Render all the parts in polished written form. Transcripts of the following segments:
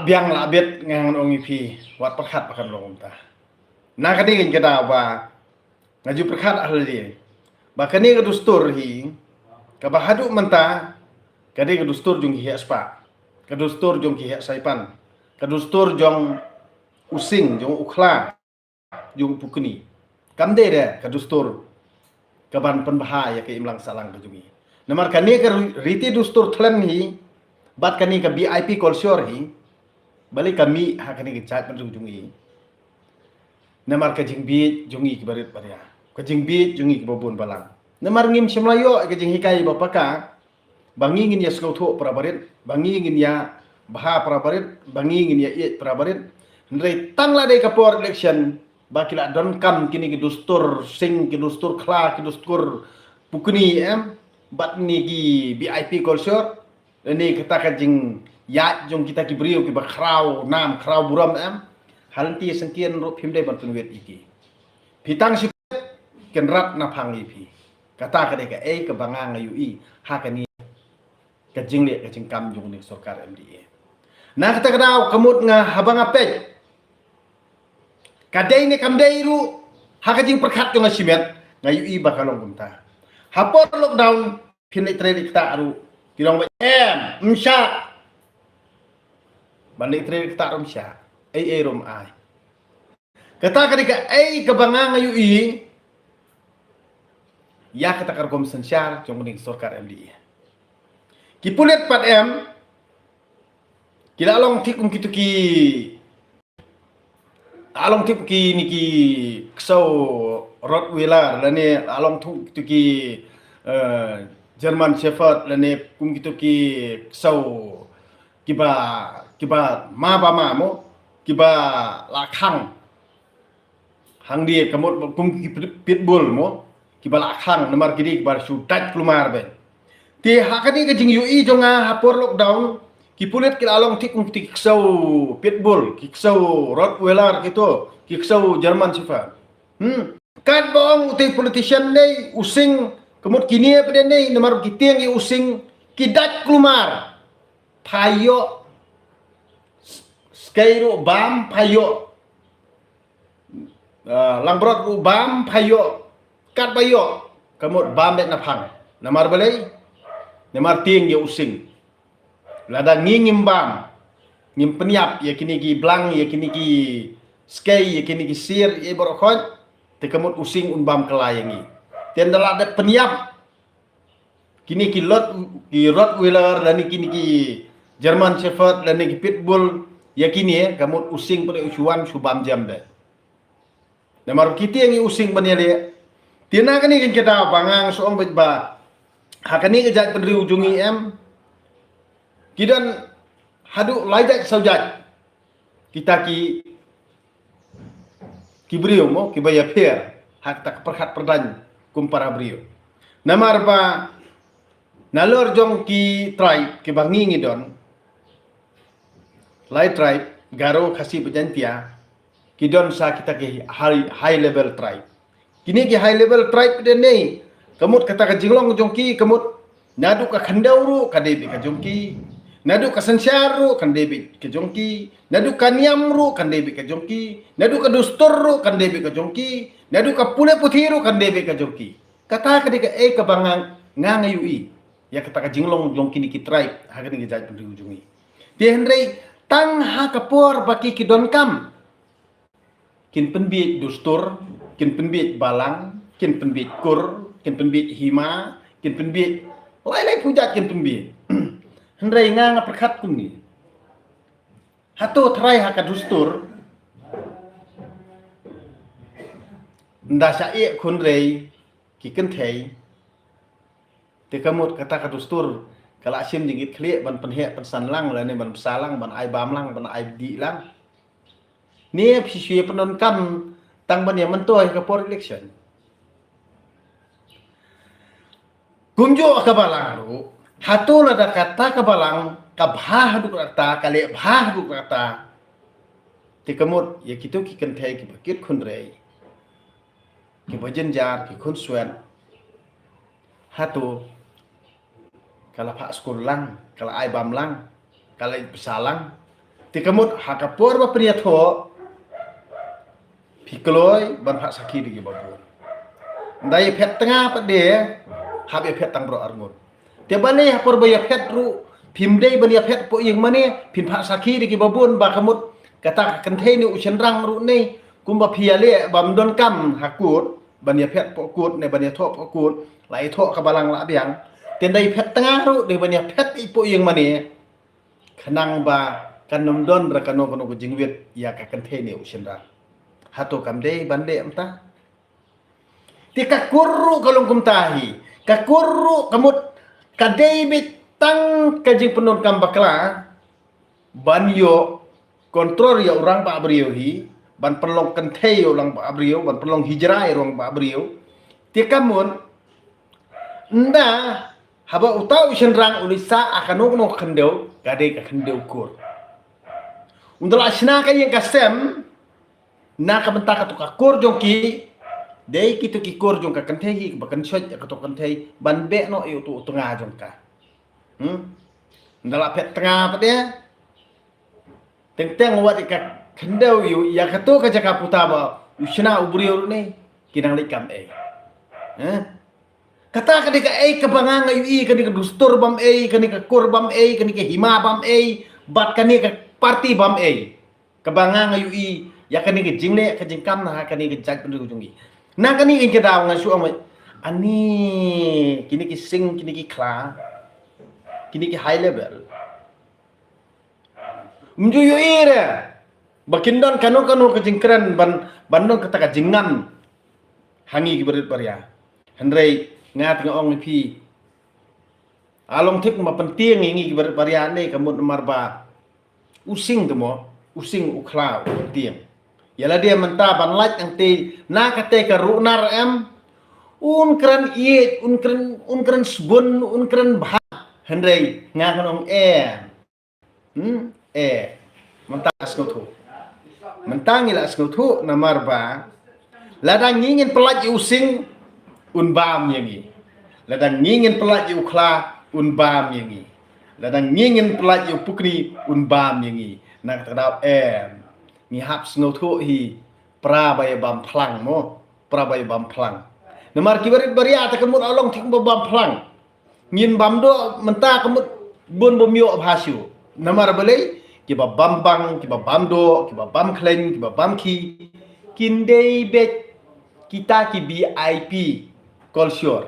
biang la bet ngang ong ipi wat perkhat pakan long ta na kani kan kada ba ngaju perkhat ahli dia ba kani ka dustur hi ka bahadu menta kadi ka dustur jung hi aspa ka dustur jung hi saipan ka dustur jong using jong ukhla jung pukni kamde de ka dustur ka ban penbahaya ke imlang salang ka jungi namar kani ka riti dustur thlan hi bat kani ka VIP culture hi balik kami hakani ke chat penjung jungi namar ka jingbi jungi ke barit paria ka jingbi jungi ke bobon balang namar ngim semlayo ka jing hikai bapaka bangi ngin ya skauto para barit bangi ngin ya baha para barit bangi ngin ya it para barit ndrei tangla dei ka por election bakila don kam kini ke dustur sing ke dustur khla ke dustur pukni bat ni gi VIP culture ni kata ka jing ya jong kita ki brio ki ba khrau nam khrau buram halanti sengkian ro phim dei ban tunwet iki pitang si ken rat na phang ipi kata ka dei ka ka banga ngayu i ha ka ni ka jing le ka jing kam jong ni sarkar MDA na kata ka daw kamut nga habang apej kadai ni kamdai ru ha ka jing perkhat jong simet ngayu i ba kalong kumta hapor lockdown phin le tre kita aru kirong ba msya balik tre kita rom sya rom ai kata kadika kabanga ngayu i ya kata kar kom sensyar jong ning sarkar MDA kipulet pat kila long tik kitu ki along tip ki niki ksau Rottweiler lani along tu ki German Shepherd lani kum kitu ki ksau kiba ma ba ma mo kiba la khang hang dia kamut kum pitbull mo kiba la khang namar kidi kiba su tat klumar be ti hakani ka jing UI jonga hapor lockdown kipulit kila along tik ksau pitbull ksau Rottweiler gitu ksau German Shepherd kan bong uti politician nei using kemut kini apa nei namar kitiang i using kidat klumar payo skairo bam payo langbrot bam payo kat payo kemut bam bet napang namar balai namar tiang ya using lada ngingim bam ngim penyap ya kini ki blang ya kini ki skai ya kini ki sir ya borokot te kemut using bam kelayangi tian lada penyap kini ki Rottweiler dan kini ki German Shepherd dan ki pitbull ya kini kemut using pada usuan subam jambe namar kiti yang using banyale tina kani kan kita pangang soong ba hakani kejat pendri ujungi kidan hadu laijak saujat kita ki brio mo ki baya per hak tak perhat perdan kum para brio namar ba nalor jong ki tribe ki bangi ngidon lai tribe garo khasi pejantia kidon sa kita ki high level tribe kini ki high level tribe de nei kamut kata ka jinglong jong ki kamut nadu ka khandauru ka debi ka jongki nadu ka sansyaro kan debi ka jongki nadu ka niamru kan debi ka jongki nadu ka dusturru kan debi ka jongki nadu ka pule puthiru kan debi ka jongki kata ka dika ka bangang ngangayui ya kata ka jinglong jongki ni ki tribe hagani ki jaj pendri ujungi ti hendrei tang ha kapor baki ki don kam kin penbiet dustur kin penbiet balang kin penbiet kur kin penbiet hima kin penbiet lai pujat kin penbiet hendrai nga perkhat kun ni hato trai ha ka dustur nda sa e kun rei ki ken thei te kamut kata ka dustur kala sim jingit khlie ban penhe pensan lang la ne ban salang ban ai bam lang ban ai di lang ni phi penon kam tang ban ya mentoy ka por election kunjo ka balang ru hatu la da kata ka balang ka bha du kata kale bha du kata te kamut ya kitu ki kan thai ki bakit khun rei ki bajen jar ki khun swen hatu kala pak skul lang kala ai bam lang kala pesalang ti kamut hakapor ba priya tho phikloi ban phak sakhi di babun dai phet tengah pa de hab ya phet tang bro arngut te bale hapor ba ya phet ru phimdei ban ya phet po yeng mane phin phak sakhi di babun ba kamut kata kan the ni uchen rang ru nei kumba phiale bam don kam hakut ban ya phet po kut ne ban ya tho po kut lai tho ka balang la biang ten dai phet tengah ru de ban ya phet po yeng mane khanang ba kan nom don ra kano kano jingwit ya ka kan the ni uchen rang hato kamde bande amta tika kurru kalung kumtahi ka kurru kamut ka David tang kajing penon kam bakla banyo kontrol ya orang ba abriyo hi ban perlong kenthe yo lang ba abriyo ban perlong hijrah orang ba abriyo tika mun nda haba utau shenrang ulisa akanong no khendeu gade ka khendeu kur undala asna ka yang kasem na kabenta ka to ka kur jong ki dei ki to ki kur jong ka kanthe hi ba kan choj ka to kanthe ban be no yu tu tengah jong ka ndala pet tengah pa dia teng wat ka khendeu yu ya ka to ka jaka puta ba usna ubriyo ne kinang likam kata ka ka ka banganga yu ka ka dustur bam ka ka kur bam ka ka hima bam bat ka ka party bam ka banganga yu ya kani ke jingle ke jingkam na kani ke jag pendu jungi na kani ke daw nga su amai ani kini ki sing kini ki kla kini ki high level mju yu ira bakindon kanu ke jingkran bandon kata ka jingam hangi ki berit barya handrei ngat nga ong pi along thik ma penting ngi ki berit barya ne kamut marba using temo using ukla penting yala dia mentah ban laj ang te na kate ka runar em un kran sbun un kran bha hendrei nga kanong mentah asnuthu mentang ila asnuthu namar ba ladang ngingin pelaj using un bam yangi ladang ngingin pelaj ukla un bam yangi ladang ngingin pelaj pukni un bam yangi nak tadap ni hap snow thu hi pra bay bam phlang mo pra bay bam phlang namar kibarit baria ta kamut along thik bam phlang ngin bam do menta kamut bun bomyo bhasu namar balai ki ba bam bang ki ba bam do ki ba bam khleng ki ba bam ki kindei bet kita ki VIP culture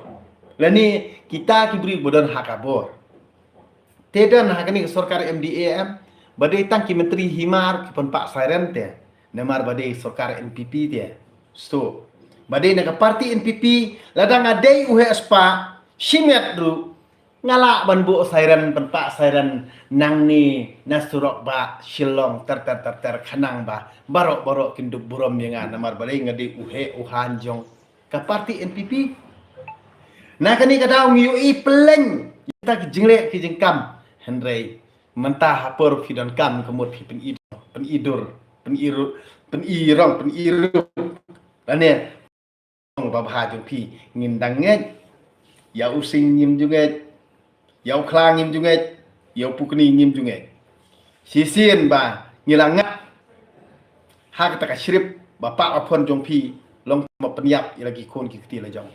lani kita ki beri bodan hakabor tedan hakani sarkar MDAM badai tang ki menteri himar ki pon pak sairen te namar badai sarkar NPP te so badai na parti NPP ladang adai uhe aspa simet ru ngala ban bu sairen pon pak sairen nang ni nasurok ba shillong ter khanang ba barok kinduk burom yenga namar badai ngadi uhe uhanjong ka parti NPP na kani kadaw ngiu I pleng kita ki jingle ki jingkam hendrei mentah hapur fidon kam kemut fi pen iru lane ba bha jung pi ngin dang nge ya using nyim junge ya klang nyim junge ya pukni nyim junge sisien ba ngilang ha kata ka shrip bapak apon jong pi long ma penyap lagi kon ki kti la jong